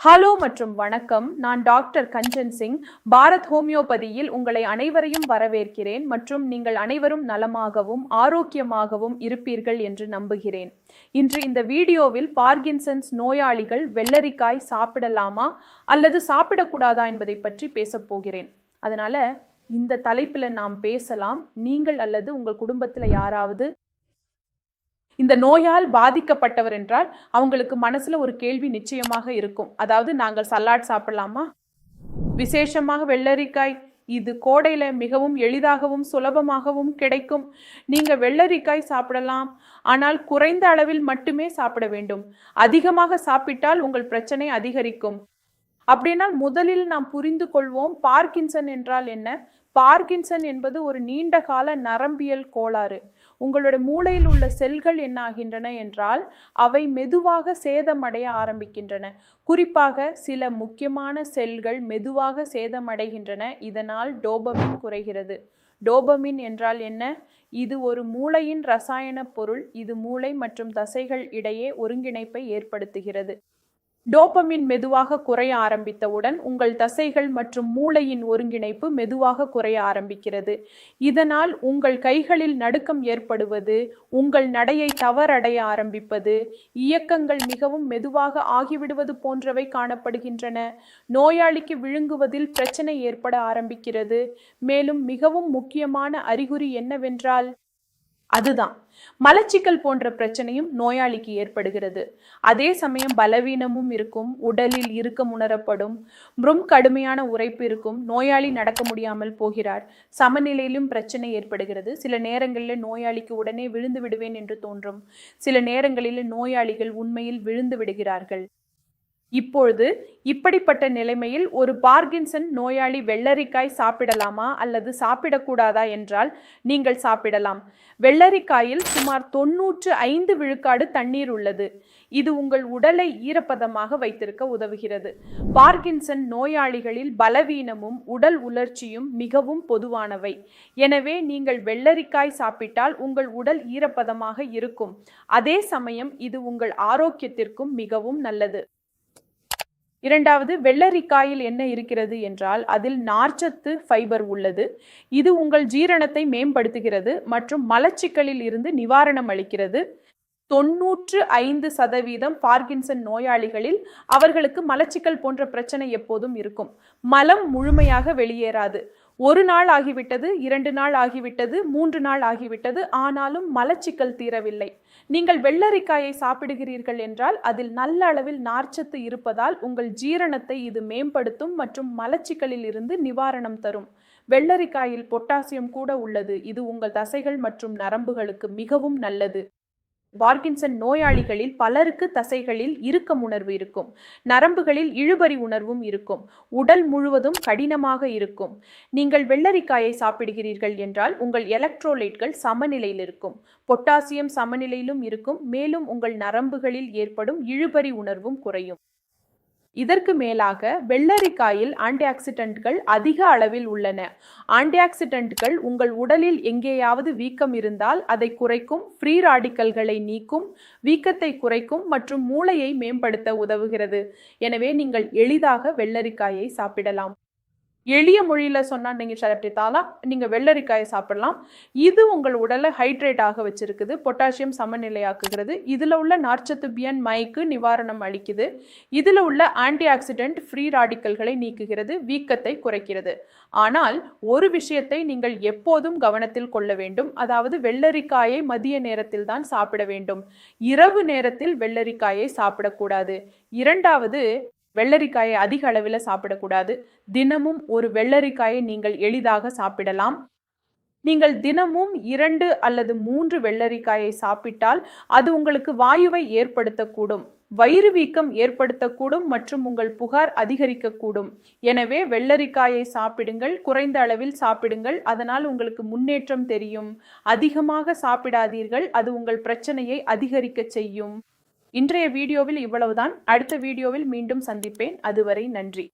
Hello மற்றும் வணக்கம். நான் டாக்டர் கஞ்சன் சிங். பாரத் ஹோமியோபதியில் உங்களை அனைவரையும் வரவேற்கிறேன் மற்றும் நீங்கள் அனைவரும் நலமாகவும் ஆரோக்கியமாகவும் இருப்பீர்கள் என்று நம்புகிறேன். இன்று இந்த வீடியோவில் பார்கின்சன்ஸ் நோயாளிகள் வெள்ளரிக்காய் சாப்பிடலாமா அல்லது சாப்பிடக்கூடாதா என்பதை பற்றி பேசப் போகிறேன். அதனால இந்த தலைப்பில் நாம் பேசலாம். நீங்கள் அல்லது உங்கள் குடும்பத்தில் யாராவது இந்த நோயால் பாதிக்கப்பட்டவர் என்றால் அவங்களுக்கு மனசுல ஒரு கேள்வி நிச்சயமாக இருக்கும். அதாவது, நாங்கள் சலாட் சாப்பிடலாமா? விசேஷமாக வெள்ளரிக்காய் இது கோடையில மிகவும் எளிதாகவும் சுலபமாகவும் கிடைக்கும். நீங்க வெள்ளரிக்காய் சாப்பிடலாம், ஆனால் குறைந்த அளவில் மட்டுமே சாப்பிட வேண்டும். அதிகமாக சாப்பிட்டால் உங்கள் பிரச்சனை அதிகரிக்கும். அப்படின்னா முதலில் நாம் புரிந்து கொள்வோம், பார்கின்சன் என்றால் என்ன. பார்கின்சன் என்பது ஒரு நீண்ட கால நரம்பியல் கோளாறு. உங்களுடைய மூளையில் உள்ள செல்கள் என்ன ஆகின்றன என்றால் அவை மெதுவாக சேதமடைய ஆரம்பிக்கின்றன. குறிப்பாக சில முக்கியமான செல்கள் மெதுவாக சேதமடைகின்றன. இதனால் டோபமின் குறைகிறது. டோபமின் என்றால் என்ன? இது ஒரு மூளையின் ரசாயன பொருள். இது மூளை மற்றும் தசைகள் இடையே ஒருங்கிணைப்பை ஏற்படுத்துகிறது. டோபமின் மெதுவாக குறைய ஆரம்பித்தவுடன் உங்கள் தசைகள் மற்றும் மூளையின் ஒருங்கிணைப்பு மெதுவாக குறைய ஆரம்பிக்கிறது. இதனால் உங்கள் கைகளில் நடுக்கம் ஏற்படுவது, உங்கள் நடையை தவறடைய ஆரம்பிப்பது, இயக்கங்கள் மிகவும் மெதுவாக ஆகிவிடுவது போன்றவை காணப்படுகின்றன. நோயாளிக்கு விழுங்குவதில் பிரச்சனை ஏற்பட ஆரம்பிக்கிறது. மேலும் மிகவும் முக்கியமான அறிகுறி என்னவென்றால் அதுதான் மலச்சிக்கல் போன்ற பிரச்சனையும் நோயாளிக்கு ஏற்படுகிறது. அதே சமயம் பலவீனமும் இருக்கும். உடலில் இறுக்கம் உணரப்படும். கடுமையான உரைப்பு இருக்கும். நோயாளி நடக்க முடியாமல் போகிறார். சமநிலையிலும் பிரச்சனை ஏற்படுகிறது. சில நேரங்களில் நோயாளிக்கு உடனே விழுந்து விடுவேன் என்று தோன்றும். சில நேரங்களில் நோயாளிகள் உண்மையில் விழுந்து விடுகிறார்கள். இப்பொழுது இப்படிப்பட்ட நிலைமையில் ஒரு பார்கின்சன் நோயாளி வெள்ளரிக்காய் சாப்பிடலாமா அல்லது சாப்பிடக்கூடாதா என்றால் நீங்கள் சாப்பிடலாம். வெள்ளரிக்காயில் சுமார் 95 விழுக்காடு தண்ணீர் உள்ளது. இது உங்கள் உடலை ஈரப்பதமாக வைத்திருக்க உதவுகிறது. பார்கின்சன் நோயாளிகளில் பலவீனமும் உடல் உலர்ச்சியும் மிகவும் பொதுவானவை. எனவே நீங்கள் வெள்ளரிக்காய் சாப்பிட்டால் உங்கள் உடல் ஈரப்பதமாக இருக்கும். அதே சமயம் இது உங்கள் ஆரோக்கியத்திற்கும் மிகவும் நல்லது. இரண்டாவது, வெள்ளரிக்காயில் என்ன இருக்கிறது என்றால் அதில் நார்ச்சத்து ஃபைபர் உள்ளது. இது உங்கள் ஜீரணத்தை மேம்படுத்துகிறது மற்றும் மலச்சிக்கலில் இருந்து நிவாரணம் அளிக்கிறது. 95% பார்கின்சன் நோயாளிகளில் அவர்களுக்கு மலச்சிக்கல் போன்ற பிரச்சனை எப்போதும் இருக்கும். மலம் முழுமையாக வெளியேறாது. 1 நாள் ஆகிவிட்டது, 2 நாள் ஆகிவிட்டது, 3 நாள் ஆகிவிட்டது, ஆனாலும் மலச்சிக்கல் தீரவில்லை. நீங்கள் வெள்ளரிக்காயை சாப்பிடுகிறீர்கள் என்றால் அதில் நல்ல அளவில் நார்ச்சத்து இருப்பதால் உங்கள் ஜீரணத்தை இது மேம்படுத்தும் மற்றும் மலச்சிக்கலில் இருந்து நிவாரணம் தரும். வெள்ளரிக்காயில் பொட்டாசியம் கூட உள்ளது. இது உங்கள் தசைகள் மற்றும் நரம்புகளுக்கு மிகவும் நல்லது. பார்கின்சன் நோயாளிகளில் பலருக்கு தசைகளில் இறுக்கம் உணர்வு இருக்கும். நரம்புகளில் இழுபறி உணர்வும் இருக்கும். உடல் முழுவதும் கடினமாக இருக்கும். நீங்கள் வெள்ளரிக்காயை சாப்பிடுகிறீர்கள் என்றால் உங்கள் எலக்ட்ரோலைட்கள் சமநிலையில் இருக்கும். பொட்டாசியம் சமநிலையிலும் இருக்கும். மேலும் உங்கள் நரம்புகளில் ஏற்படும் இழுபறி உணர்வும் குறையும். இதற்கு மேலாக வெள்ளரிக்காயில் ஆன்டிஆக்சிடென்ட்கள் அதிக அளவில் உள்ளன. ஆன்டிஆக்சிடென்ட்கள் உங்கள் உடலில் எங்கேயாவது வீக்கம் இருந்தால் அதை குறைக்கும், ஃப்ரீ ராடிக்கல்களை நீக்கும், வீக்கத்தை குறைக்கும் மற்றும் மூளையை மேம்படுத்த உதவுகிறது. எனவே நீங்கள் எளிதாக வெள்ளரிக்காயை சாப்பிடலாம். எளிய மொழியில் சொன்னால் நீங்கள் சாப்பிட்டாலும் நீங்கள் வெள்ளரிக்காயை சாப்பிடலாம். இது உங்கள் உடலை ஹைட்ரேட் ஆக வச்சிருக்குது. பொட்டாசியம் சமநிலையாக்குகிறது. இதில் உள்ள நார்ச்சத்து பியன் மைக்கு நிவாரணம் அளிக்குது. இதில் உள்ள ஆன்டி ஆக்சிடென்ட் ஃப்ரீ ராடிக்கல்களை நீக்குகிறது, வீக்கத்தை குறைக்கிறது. ஆனால் ஒரு விஷயத்தை நீங்கள் எப்போதும் கவனத்தில் கொள்ள வேண்டும். அதாவது வெள்ளரிக்காயை மதிய நேரத்தில் தான் சாப்பிட வேண்டும். இரவு நேரத்தில் வெள்ளரிக்காயை சாப்பிடக்கூடாது. இரண்டாவது, வெள்ளரிக்காயை அதிக அளவில் சாப்பிடக்கூடாது. தினமும் ஒரு வெள்ளரிக்காயை நீங்கள் எளிதாக சாப்பிடலாம். நீங்கள் தினமும் 2 அல்லது 3 வெள்ளரிக்காயை சாப்பிட்டால் அது உங்களுக்கு வாயுவை ஏற்படுத்தக்கூடும், வயிறு வீக்கம் ஏற்படுத்தக்கூடும் மற்றும் உங்கள் புகார் அதிகரிக்கக்கூடும். எனவே வெள்ளரிக்காயை சாப்பிடுங்கள், குறைந்த அளவில் சாப்பிடுங்கள். அதனால் உங்களுக்கு முன்னேற்றம் தெரியும். அதிகமாக சாப்பிடாதீர்கள், அது உங்கள் பிரச்சனையை அதிகரிக்க செய்யும். இன்றைய வீடியோவில் இவ்வளவுதான். அடுத்த வீடியோவில் மீண்டும் சந்திப்பேன். அதுவரை நன்றி.